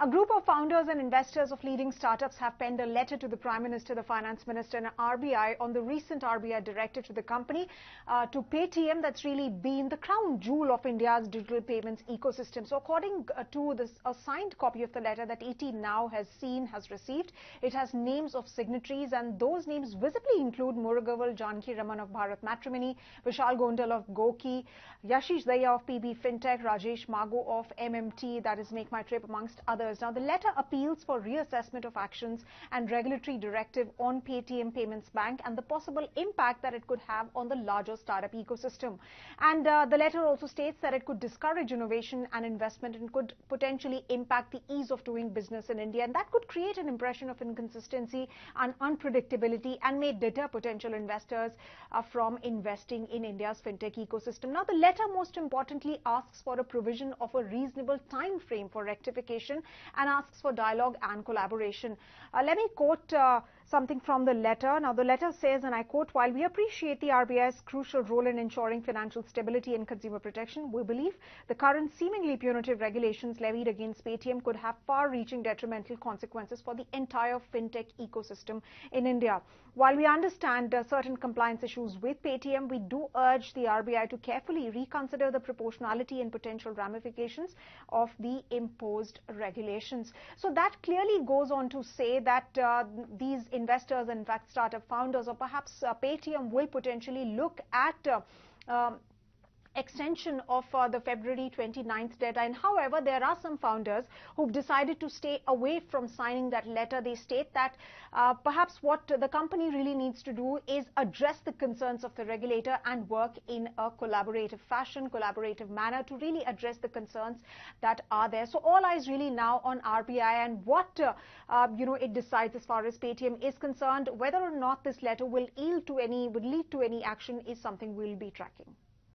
A group of founders and investors of leading startups have penned a letter to the Prime Minister, the Finance Minister and RBI on the recent RBI directive to the company to Paytm that's really been the crown jewel of India's digital payments ecosystem. So according to this, a signed copy of the letter that ET Now has received, it has names of signatories, and those names visibly include Murugavel Janakiraman of BharatMatrimony, Vishal Gondal of Goki, Yashish Daya of PB Fintech, Rajesh Mago of MMT, that is Make My Trip, amongst others. Now, the letter appeals for reassessment of actions and regulatory directive on Paytm Payments Bank and the possible impact that it could have on the larger startup ecosystem. And the letter also states that it could discourage innovation and investment and could potentially impact the ease of doing business in India. And that could create an impression of inconsistency and unpredictability and may deter potential investors from investing in India's fintech ecosystem. Now, the letter most importantly asks for a provision of a reasonable time frame for rectification and asks for dialogue and collaboration. Let me quote something from the letter. Now, the letter says, and I quote, "While we appreciate the RBI's crucial role in ensuring financial stability and consumer protection, we believe the current seemingly punitive regulations levied against Paytm could have far-reaching detrimental consequences for the entire fintech ecosystem in India. While we understand certain compliance issues with Paytm, we do urge the RBI to carefully reconsider the proportionality and potential ramifications of the imposed regulations." So that clearly goes on to say that these investors, in fact startup founders, or perhaps Paytm, will potentially look at extension of the February 29th deadline. However, there are some founders who've decided to stay away from signing that letter. They state that perhaps what the company really needs to do is address the concerns of the regulator and work in a collaborative fashion, collaborative manner to really address the concerns that are there. So all eyes really now on RBI and what it decides as far as Paytm is concerned. Whether or not this letter will lead to any action is something we'll be tracking.